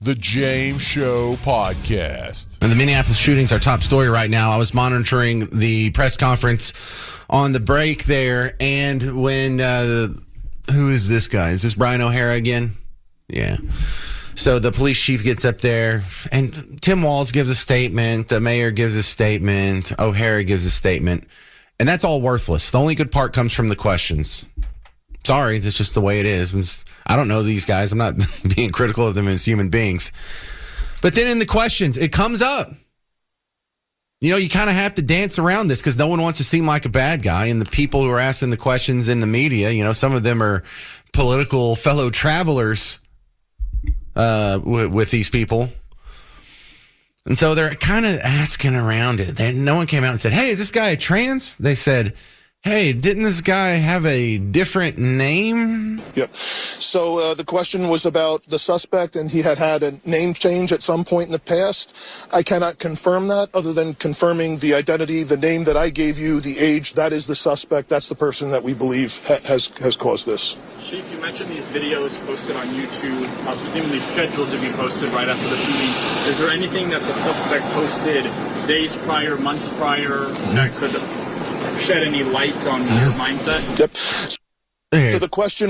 The James Show Podcast. And the Minneapolis shootings are top story right now. I was monitoring the press conference on the break there, and when who is this guy? Is this Brian O'Hara again? Yeah. So the police chief gets up there, and Tim Walz gives a statement, the mayor gives a statement, O'Hara gives a statement, and that's all worthless. The only good part comes from the questions. Sorry, that's just the way it is. I don't know these guys. I'm not being critical of them as human beings. But then in the questions, it comes up. You know, you kind of have to dance around this because no one wants to seem like a bad guy. And the people who are asking the questions in the media, you know, some of them are political fellow travelers with these people. And so they're kind of asking around it. No one came out and said, hey, is this guy a trans? They said, hey, didn't this guy have a different name? Yep. So the question was about the suspect, and he had a name change at some point in the past. I cannot confirm that other than confirming the identity, the name that I gave you, the age. That is the suspect. That's the person that we believe has caused this. Chief, you mentioned these videos posted on YouTube, presumably scheduled to be posted right after the shooting. Is there anything that the suspect posted days prior, months prior, that could shed any light on your mindset? Yep. So the question...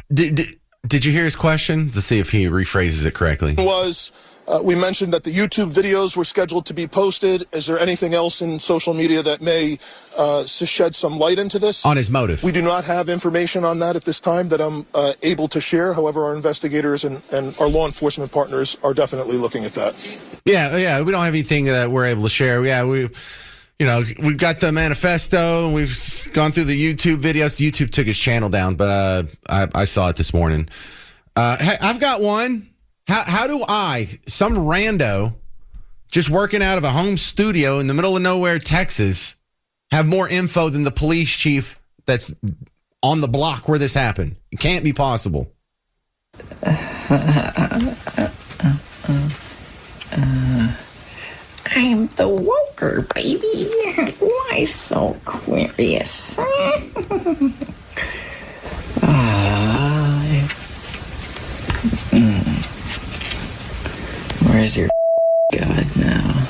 Did you hear his question? To see if he rephrases it correctly. We mentioned that the YouTube videos were scheduled to be posted. Is there anything else in social media that may shed some light into this? On his motive. We do not have information on that at this time that I'm able to share. However, our investigators and our law enforcement partners are definitely looking at that. Yeah. We don't have anything that we're able to share. Yeah, we've got the manifesto, and we've gone through the YouTube videos. YouTube took his channel down, but I saw it this morning. Hey, I've got one. How do I, some rando, just working out of a home studio in the middle of nowhere, Texas, have more info than the police chief that's on the block where this happened? It can't be possible. I'm the woker, baby. Why so curious? Where's your God now?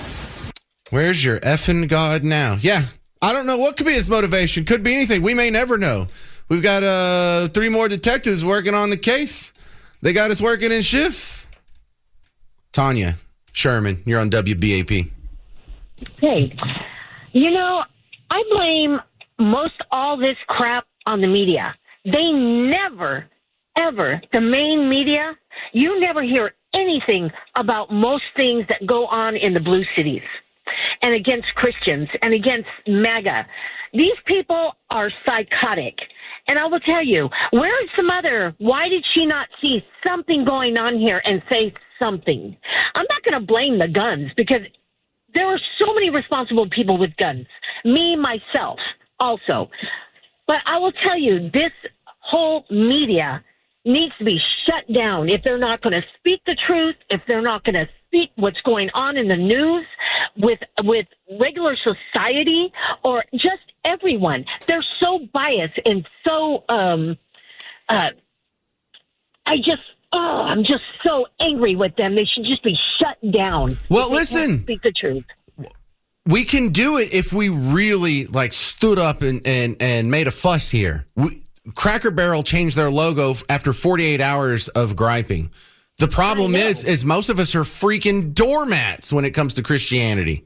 Where's your effing God now? Yeah, I don't know what could be his motivation. Could be anything. We may never know. We've got 3 more detectives working on the case. They got us working in shifts. Tanya Sherman, you're on WBAP. Hey, I blame most all this crap on the media. They never, ever, the main media, you never hear anything about most things that go on in the blue cities and against Christians and against MAGA. These people are psychotic. And I will tell you, where is the mother? Why did she not see something going on here and say something? I'm not going to blame the guns because there are so many responsible people with guns. Me, myself, also. But I will tell you, this whole media needs to be shut down if they're not going to speak the truth, if they're not going to speak what's going on in the news with regular society or just everyone. They're so biased and so I'm just so angry with them. They should just be shut down. Well, listen. Speak the truth. We can do it if we really stood up and made a fuss here. Cracker Barrel changed their logo after 48 hours of griping. The problem is most of us are freaking doormats when it comes to Christianity.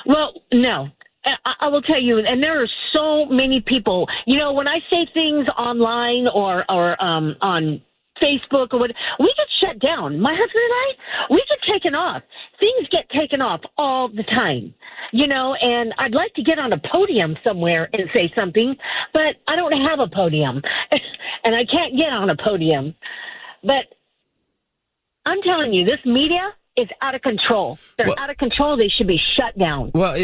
Well, no. I will tell you, and there are so many people, when I say things online or on Facebook or what, we get shut down. My husband and I, we get taken off. Things get taken off all the time, and I'd like to get on a podium somewhere and say something, but I don't have a podium and I can't get on a podium. But I'm telling you, this media is out of control. They're out of control. They should be shut down. Well,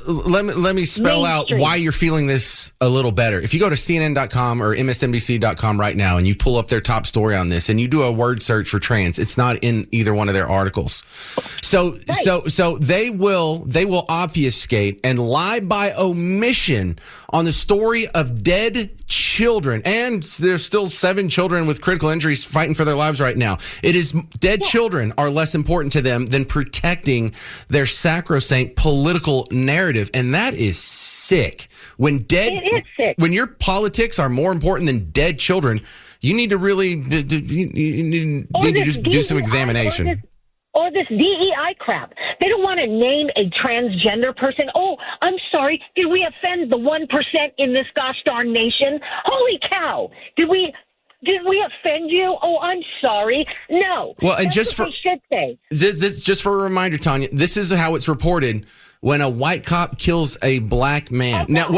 let me spell Mainstream. out why you're feeling this a little better. If you go to CNN.com or MSNBC.com right now and you pull up their top story on this and you do a word search for trans, it's not in either one of their articles. So they will obfuscate and lie by omission on the story of dead children, and there's still 7 children with critical injuries fighting for their lives right now. It is dead children are less important to them than protecting their sacrosanct political narrative, and that is sick. When your politics are more important than dead children, you need to really do some examination. Or this DEI crap. They don't want to name a transgender person. Oh, I'm sorry. Did we offend the 1% in this gosh darn nation? Holy cow. Did we offend you? Oh, I'm sorry. No. Well, and that's just what they should say. This just for a reminder, Tanya, this is how it's reported when a white cop kills a black man. Now,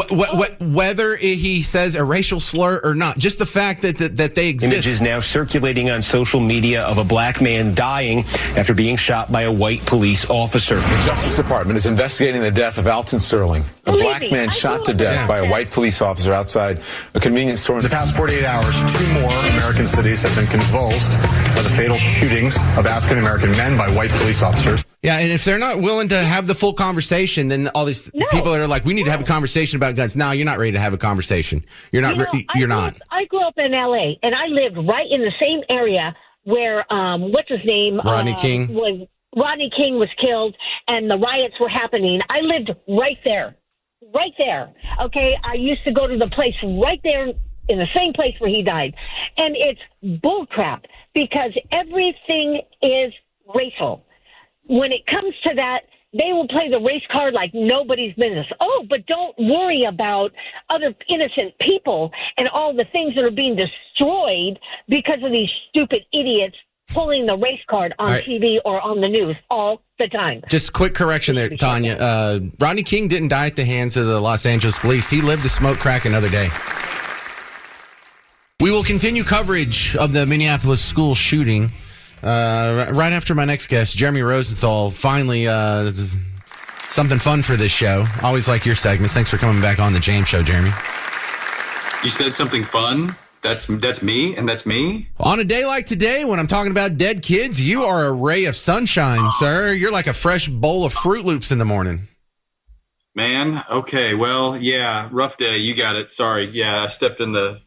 whether he says a racial slur or not, just the fact that they exist. Images now circulating on social media of a black man dying after being shot by a white police officer. The Justice Department is investigating the death of Alton Sterling, a black man shot to death by a white police officer outside a convenience store. In the past 48 hours, 2 more American cities have been convulsed by the fatal shootings of African-American men by white police officers. Yeah, and if they're not willing to have the full conversation, then all these people that are like, we need to have a conversation about guns. No, you're not ready to have a conversation. You're not. You're not. I grew up in L.A., and I lived right in the same area where, what's his name? Rodney King. Rodney King was killed, and the riots were happening. I lived right there. Right there. Okay, I used to go to the place right there in the same place where he died. And it's bullcrap because everything is racial. When it comes to that, they will play the race card like nobody's business. Oh, but don't worry about other innocent people and all the things that are being destroyed because of these stupid idiots pulling the race card on TV or on the news all the time. Just quick correction there, Tanya. Rodney King didn't die at the hands of the Los Angeles police. He lived to smoke crack another day. We will continue coverage of the Minneapolis school shooting right after my next guest, Jeremy Rosenthal. Finally, something fun for this show. Always like your segments. Thanks for coming back on the James Show, Jeremy. You said something fun? That's me, and that's me? On a day like today, when I'm talking about dead kids, you are a ray of sunshine, sir. You're like a fresh bowl of Fruit Loops in the morning. Man, okay, well, yeah, rough day. You got it. Sorry. Yeah, I stepped in the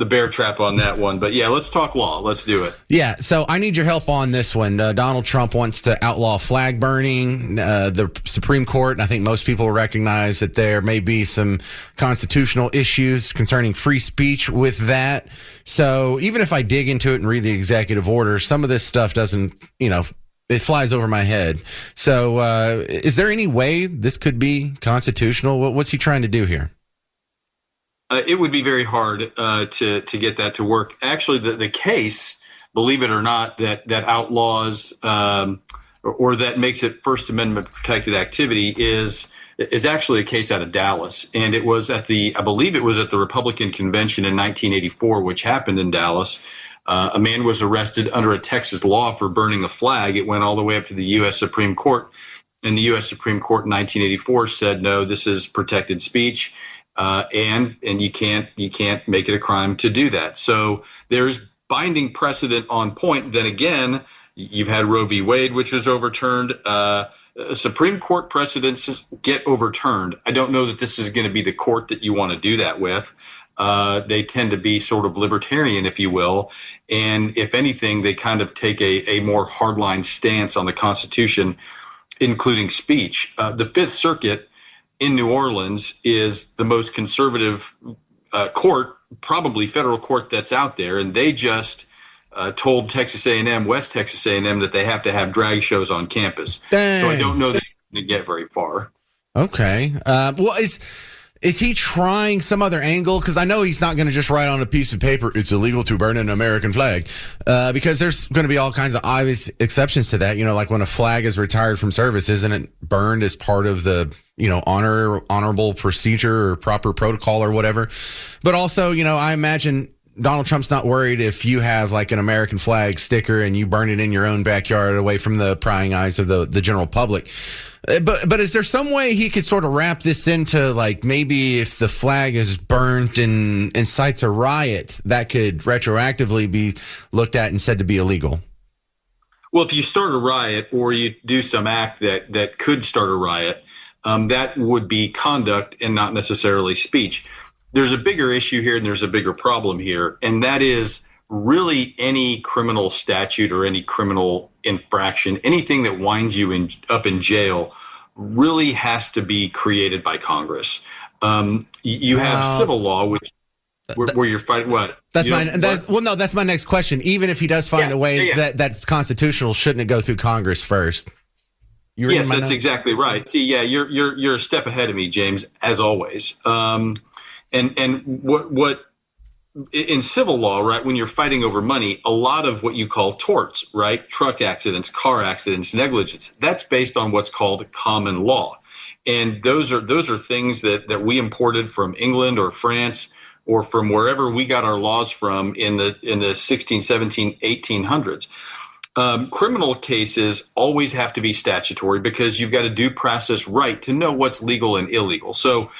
bear trap on that one. But yeah, let's talk law. Let's do it. Yeah, so I need your help on this one. Donald Trump wants to outlaw flag burning. The Supreme Court, and I think most people recognize that there may be some constitutional issues concerning free speech with that. So even if I dig into it and read the executive order, some of this stuff doesn't, it flies over my head. So is there any way this could be constitutional? What's he trying to do here? It would be very hard to get that to work. Actually, the case, believe it or not, that outlaws or that makes it First Amendment protected activity is actually a case out of Dallas, and it was I believe it was at the Republican convention in 1984, which happened in Dallas. A man was arrested under a Texas law for burning a flag. It went all the way up to the U.S. Supreme Court, and the U.S. Supreme Court in 1984 said, no, this is protected speech. And you can't make it a crime to do that. So there's binding precedent on point. Then again, you've had Roe v. Wade, which was overturned. Supreme Court precedents get overturned. I don't know that this is going to be the court that you want to do that with. They tend to be sort of libertarian, if you will. And if anything, they kind of take a more hardline stance on the Constitution, including speech. The Fifth Circuit in New Orleans is the most conservative court, probably federal court that's out there, and they just told Texas A&M, West Texas A&M, that they have to have drag shows on campus. Dang. So I don't know that they get very far. Okay. Well, is he trying some other angle? Because I know he's not going to just write on a piece of paper, it's illegal to burn an American flag, because there's going to be all kinds of obvious exceptions to that. Like when a flag is retired from service, isn't it burned as part of the honorable procedure or proper protocol or whatever? But also, I imagine Donald Trump's not worried if you have like an American flag sticker and you burn it in your own backyard away from the prying eyes of the general public. But is there some way he could sort of wrap this into, like, maybe if the flag is burnt and incites a riot, that could retroactively be looked at and said to be illegal? Well, if you start a riot or you do some act that could start a riot, that would be conduct and not necessarily speech. There's a bigger issue here and there's a bigger problem here, and that is really any criminal statute or any criminal infraction, anything that winds you up in jail really has to be created by Congress. You have civil law, which where you're fighting what? That's that's my next question. Even if he does find a way that's constitutional, shouldn't it go through Congress first? Yes, that's exactly right. See, you're a step ahead of me, James, as always. And what in civil law, right, when you're fighting over money, a lot of what you call torts, right, truck accidents, car accidents, negligence, that's based on what's called common law. And those are things that we imported from England or France or from wherever we got our laws from in the 16, 17, 1800s. Criminal cases always have to be statutory because you've got a due process right to know what's legal and illegal. So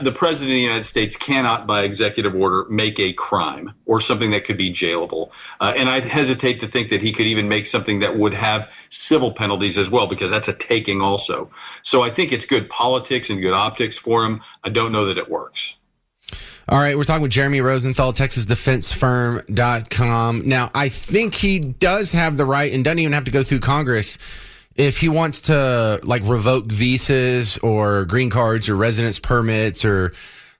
the president of the United States cannot, by executive order, make a crime or something that could be jailable. And I'd hesitate to think that he could even make something that would have civil penalties as well, because that's a taking also. So I think it's good politics and good optics for him. I don't know that it works. All right, we're talking with Jeremy Rosenthal, TexasDefenseFirm.com. Now, I think he does have the right and doesn't even have to go through Congress if he wants to, like, revoke visas or green cards or residence permits or,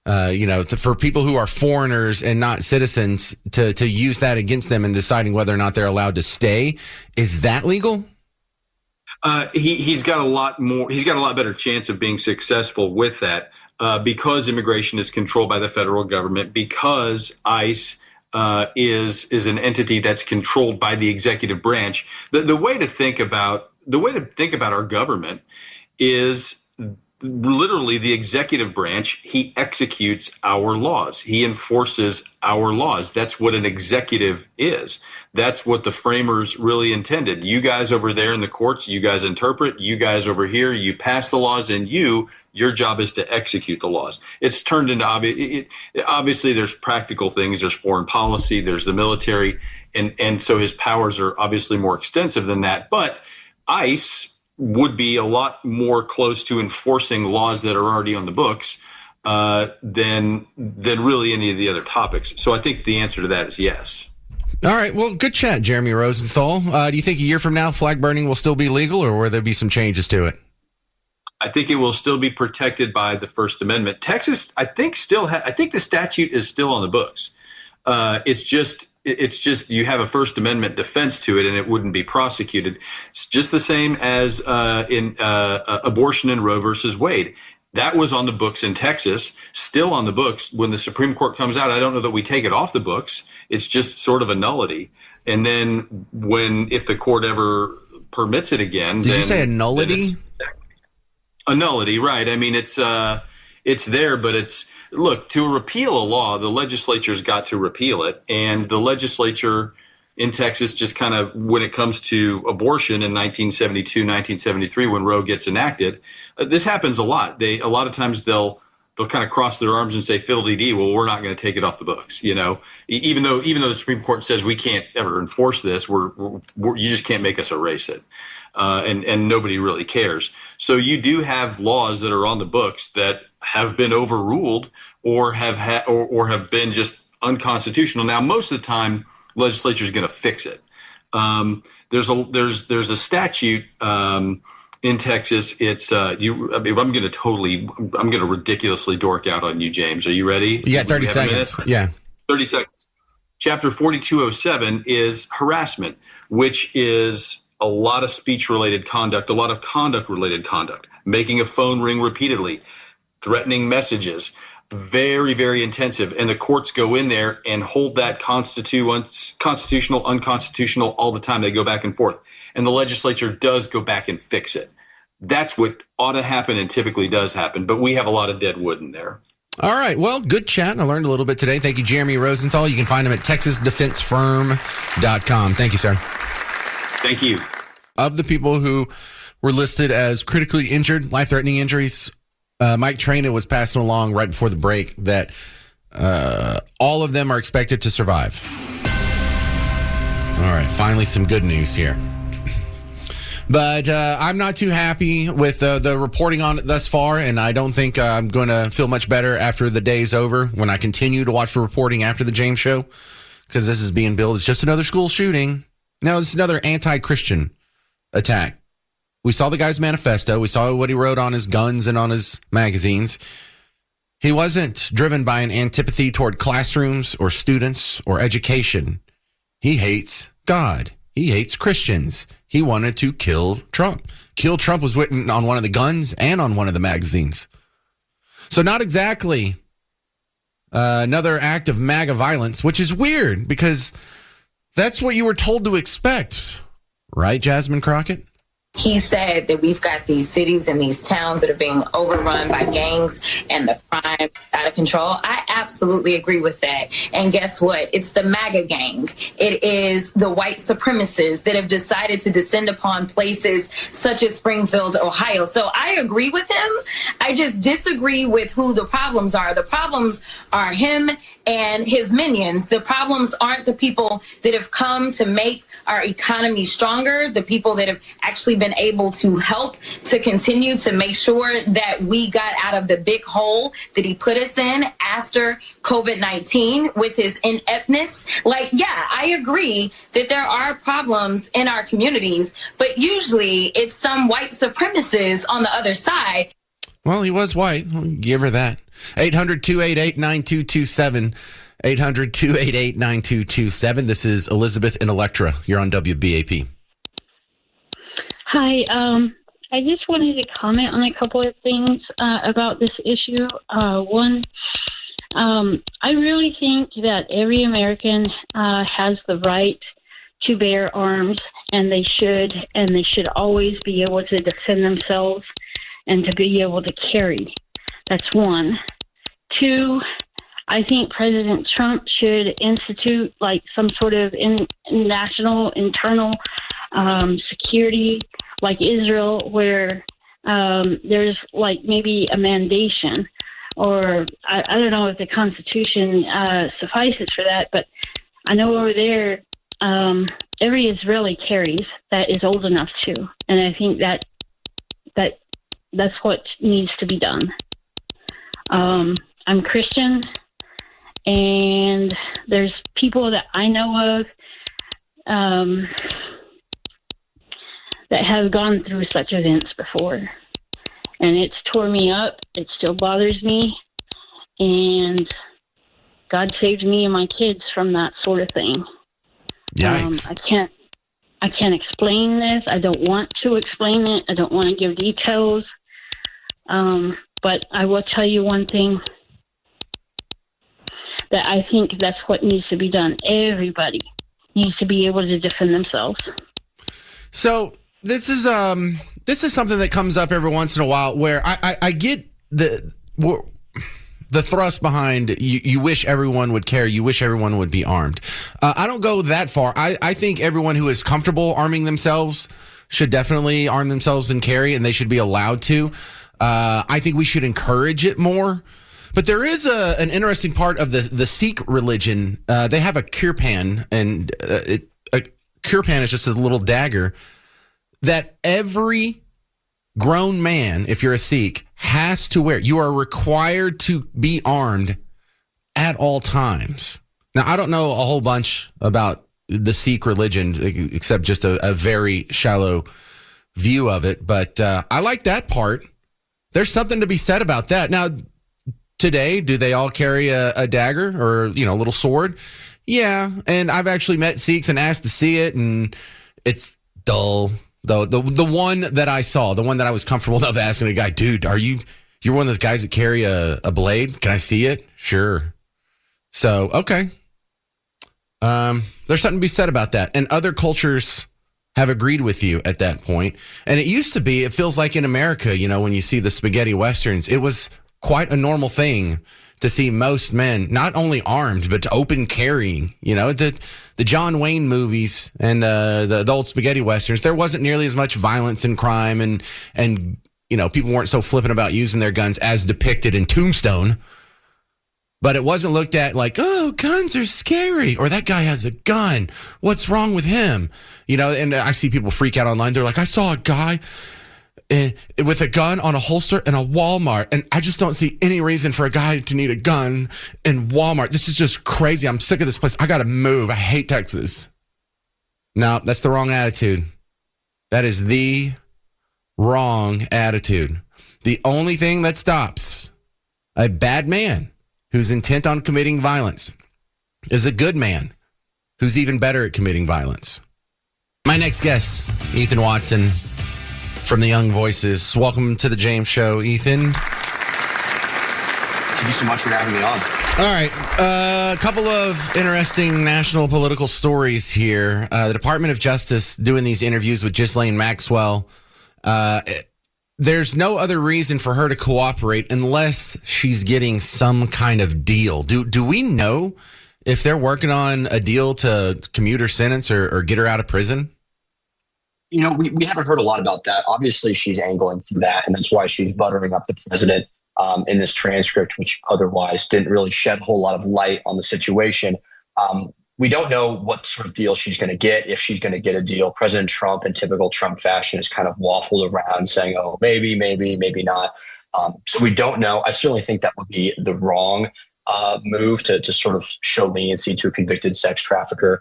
for people who are foreigners and not citizens to use that against them in deciding whether or not they're allowed to stay. Is that legal? He's got a lot better chance of being successful with that. Because immigration is controlled by the federal government, because ICE is an entity that's controlled by the executive branch. The way to think about our government is literally the executive branch. He executes our laws. He enforces our laws. That's what an executive is. That's what the framers really intended. You guys over there in the courts, you guys interpret. You guys over here, you pass the laws, and your job is to execute the laws. It's turned into obviously there's practical things. There's foreign policy. There's the military, and so his powers are obviously more extensive than that. But ICE would be a lot more close to enforcing laws that are already on the books than really any of the other topics. So I think the answer to that is yes. All right. Well, good chat, Jeremy Rosenthal. Do you think a year from now flag burning will still be legal, or will there be some changes to it? I think it will still be protected by the First Amendment. Texas, I think the statute is still on the books. It's just you have a First Amendment defense to it, and it wouldn't be prosecuted. It's just the same as in abortion in Roe versus Wade. That was on the books in Texas, still on the books. When the Supreme Court comes out, I don't know that we take it off the books. It's just sort of a nullity. And then if the court ever permits it again, did you say a nullity? A nullity, right? I mean, it's there, but look, to repeal a law, the legislature's got to repeal it, and the legislature in Texas just kind of, when it comes to abortion in 1972, 1973, when Roe gets enacted, this happens a lot. A lot of times they'll kind of cross their arms and say fiddle-dee-dee, well, we're not going to take it off the books, even though the Supreme Court says we can't ever enforce this, you just can't make us erase it. And nobody really cares. So you do have laws that are on the books that have been overruled or have been just unconstitutional. Now, most of the time, legislature is going to fix it. There's a statute in Texas. It's I'm going to ridiculously dork out on you, James. Are you ready? You got 30 seconds. Yeah, 30 seconds. Chapter 4207 is harassment, which is a lot of speech-related conduct, a lot of conduct-related conduct, making a phone ring repeatedly, threatening messages, very, very intensive. And the courts go in there and hold that constitutional, unconstitutional all the time. They go back and forth. And the legislature does go back and fix it. That's what ought to happen and typically does happen. But we have a lot of dead wood in there. All right. Well, good chat. I learned a little bit today. Thank you, Jeremy Rosenthal. You can find him at TexasDefenseFirm.com. Thank you, sir. Thank you. Of the people who were listed as critically injured, life-threatening injuries. Mike Traina was passing along right before the break that all of them are expected to survive. All right, finally some good news here. But I'm not too happy with the reporting on it thus far, and I don't think I'm going to feel much better after the day's over when I continue to watch the reporting after the James Show, because this is being billed as just another school shooting. No, this is another anti-Christian attack. We saw the guy's manifesto. We saw what he wrote on his guns and on his magazines. He wasn't driven by an antipathy toward classrooms or students or education. He hates God. He hates Christians. He wanted to kill Trump. Kill Trump was written on one of the guns and on one of the magazines. So not exactly another act of MAGA violence, which is weird because that's what you were told to expect. Right, Jasmine Crockett? He said that we've got these cities and these towns that are being overrun by gangs and the crime out of control. I absolutely agree with that. And guess what? It's the MAGA gang. It is the white supremacists that have decided to descend upon places such as Springfield, Ohio. So I agree with him. I just disagree with who the problems are. The problems are him and his minions. The problems aren't the people that have come to make our economy stronger, the people that have actually been able to help to continue to make sure that we got out of the big hole that he put us in after COVID-19 with his ineptness. Like, yeah, I agree that there are problems in our communities, but usually it's some white supremacists on the other side. Well, he was white. I'll give her that. 800-288-9227. 800-288-9227. This is Elizabeth in Electra. You're on WBAP. Hi. I just wanted to comment on a couple of things about this issue. One, I really think that every American has the right to bear arms, and they should always be able to defend themselves and to be able to carry. That's one. Two, I think President Trump should institute like some sort of national internal security like Israel, where there's like maybe a mandation, or I don't know if the Constitution suffices for that, but I know over there every Israeli carries that is old enough to, and I think that's what needs to be done. I'm Christian, and there's people that I know of that have gone through such events before, and it's tore me up. It still bothers me, and God saved me and my kids from that sort of thing. Yikes. I can't explain this. I don't want to explain it. I don't want to give details. But I will tell you one thing, that I think that's what needs to be done. Everybody needs to be able to defend themselves. So this is something that comes up every once in a while where I get the thrust behind you wish everyone would carry, you wish everyone would be armed. I don't go that far. I think everyone who is comfortable arming themselves should definitely arm themselves and carry, and they should be allowed to. I think we should encourage it more. But there is an interesting part of the Sikh religion. They have a kirpan, and a kirpan is just a little dagger that every grown man, if you're a Sikh, has to wear. You are required to be armed at all times. Now, I don't know a whole bunch about the Sikh religion, except just a very shallow view of it. But I like that part. There's something to be said about that. Now, today, do they all carry a dagger or, a little sword? Yeah. And I've actually met Sikhs and asked to see it, and it's dull. The one that I saw, the one that I was comfortable enough asking a guy, dude, you're one of those guys that carry a blade? Can I see it? Sure. So, okay. There's something to be said about that. And other cultures have agreed with you at that point. And it used to be, it feels like in America, when you see the spaghetti westerns, it was quite a normal thing to see most men not only armed, but open carrying. the John Wayne movies and the old spaghetti westerns, there wasn't nearly as much violence and crime, and people weren't so flippant about using their guns as depicted in Tombstone. But it wasn't looked at like, oh, guns are scary, or that guy has a gun. What's wrong with him? And I see people freak out online. They're like, I saw a guy with a gun on a holster in a Walmart, and I just don't see any reason for a guy to need a gun in Walmart. This is just crazy. I'm sick of this place. I got to move. I hate Texas. No, that's the wrong attitude. That is the wrong attitude. The only thing that stops a bad man who's intent on committing violence is a good man who's even better at committing violence. My next guest, Ethan Watson from the Young Voices. Welcome to the James Show, Ethan. Thank you so much for having me on. All right. A couple of interesting national political stories here. The Department of Justice doing these interviews with Ghislaine Maxwell. There's no other reason for her to cooperate unless she's getting some kind of deal. Do we know if they're working on a deal to commute her sentence or get her out of prison? We haven't heard a lot about that. Obviously, she's angling for that, and that's why she's buttering up the president in this transcript, which otherwise didn't really shed a whole lot of light on the situation. We don't know what sort of deal she's going to get, if she's going to get a deal. President Trump, in typical Trump fashion, has kind of waffled around saying, oh, maybe not. So we don't know. I certainly think that would be the wrong move to sort of show leniency to a convicted sex trafficker.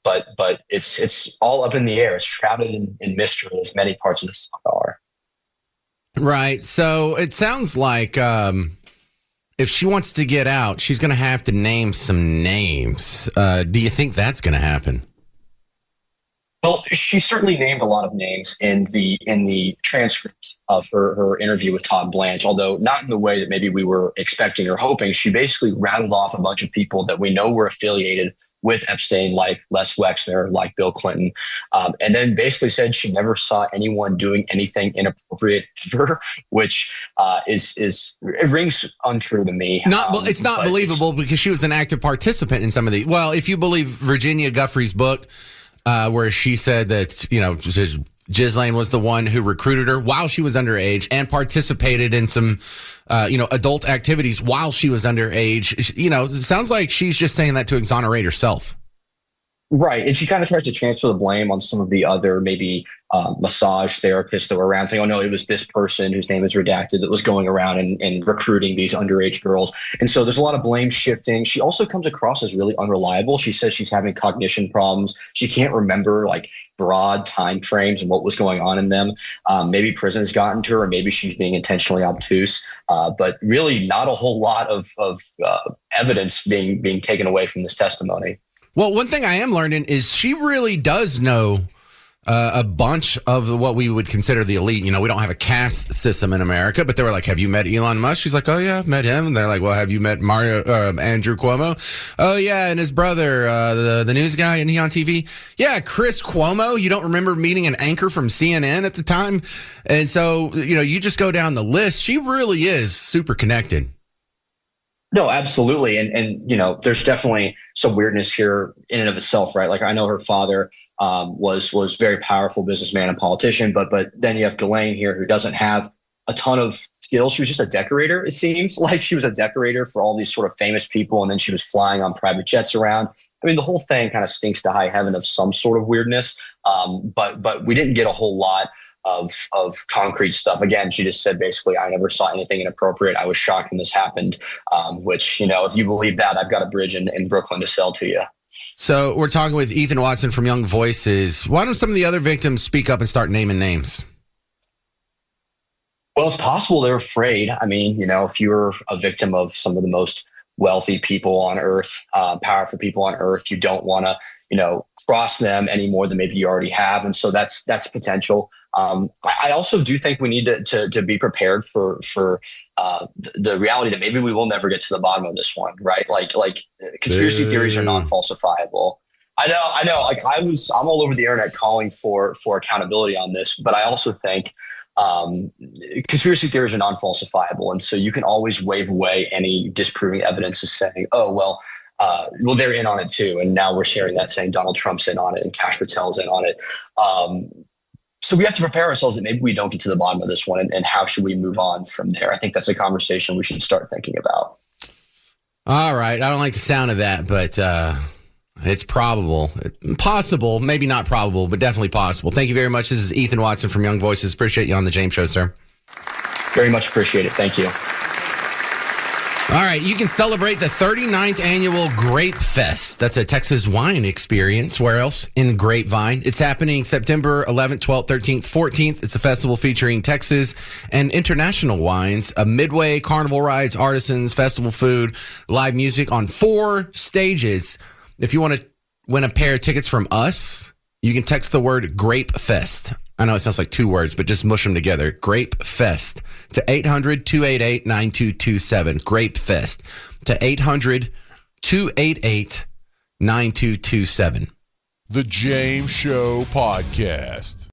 But it's all up in the air. It's shrouded in mystery, as many parts of the South are. Right. So it sounds like if she wants to get out, she's going to have to name some names. Do you think that's going to happen? Well, she certainly named a lot of names in the transcript of her interview with Todd Blanche, although not in the way that maybe we were expecting or hoping. She basically rattled off a bunch of people that we know were affiliated with Epstein, like Les Wexner, like Bill Clinton, and then basically said she never saw anyone doing anything inappropriate ever, which it rings untrue to me. It's not believable because she was an active participant in some of the. Well, if you believe Virginia Guffrey's book, where she said that Ghislaine was the one who recruited her while she was underage and participated in some adult activities while she was underage. It sounds like she's just saying that to exonerate herself. Right. And she kind of tries to transfer the blame on some of the other maybe massage therapists that were around, saying, oh, no, it was this person whose name is redacted that was going around and recruiting these underage girls. And so there's a lot of blame shifting. She also comes across as really unreliable. She says she's having cognition problems. She can't remember like broad time frames and what was going on in them. Maybe prison's gotten to her, or maybe she's being intentionally obtuse. But really not a whole lot of evidence being taken away from this testimony. Well, one thing I am learning is she really does know a bunch of what we would consider the elite. We don't have a caste system in America, but they were like, have you met Elon Musk? She's like, oh, yeah, I've met him. And they're like, well, have you met Andrew Cuomo? Oh, yeah, and his brother, the news guy, and he on TV? Yeah, Chris Cuomo. You don't remember meeting an anchor from CNN at the time? And so, you just go down the list. She really is super connected. No, absolutely. And there's definitely some weirdness here in and of itself, right? Like I know her father was very powerful businessman and politician, but then you have Ghislaine here who doesn't have a ton of skills. She was just a decorator. It seems like she was a decorator for all these sort of famous people. And then she was flying on private jets around. I mean, the whole thing kind of stinks to high heaven of some sort of weirdness. But we didn't get a whole lot of concrete stuff. Again, she just said basically, I never saw anything inappropriate. I was shocked when this happened, which, if you believe that, I've got a bridge in Brooklyn to sell to you. So we're talking with Ethan Watson from Young Voices. Why don't some of the other victims speak up and start naming names? Well, it's possible they're afraid. I mean, if you're a victim of some of the most wealthy people on earth, powerful people on earth, you don't want to, cross them any more than maybe you already have. And so that's potential. I also do think we need to be prepared for the reality that maybe we will never get to the bottom of this one, right? Like conspiracy theories are non-falsifiable. I know. Like I'm all over the internet calling for accountability on this, but I also think conspiracy theories are non-falsifiable, and so you can always wave away any disproving evidence as saying, oh well, well, they're in on it too. And now we're sharing that saying Donald Trump's in on it and Kash Patel's in on it. So we have to prepare ourselves that maybe we don't get to the bottom of this one, and how should we move on from there? I think that's a conversation we should start thinking about. All right. I don't like the sound of that, but it's probable. Possible, maybe not probable, but definitely possible. Thank you very much. This is Ethan Watson from Young Voices. Appreciate you on the James Show, sir. Very much appreciate it. Thank you. All right, you can celebrate the 39th annual Grape Fest. That's a Texas wine experience. Where else? In Grapevine. It's happening September 11th, 12th, 13th, 14th. It's a festival featuring Texas and international wines, a midway, carnival rides, artisans, festival food, live music on 4 stages. If you want to win a pair of tickets from us, you can text the word Grape Fest. I know it sounds like 2 words, but just mush them together. Grape Fest to 800-288-9227. Grape Fest to 800-288-9227. The James Show Podcast.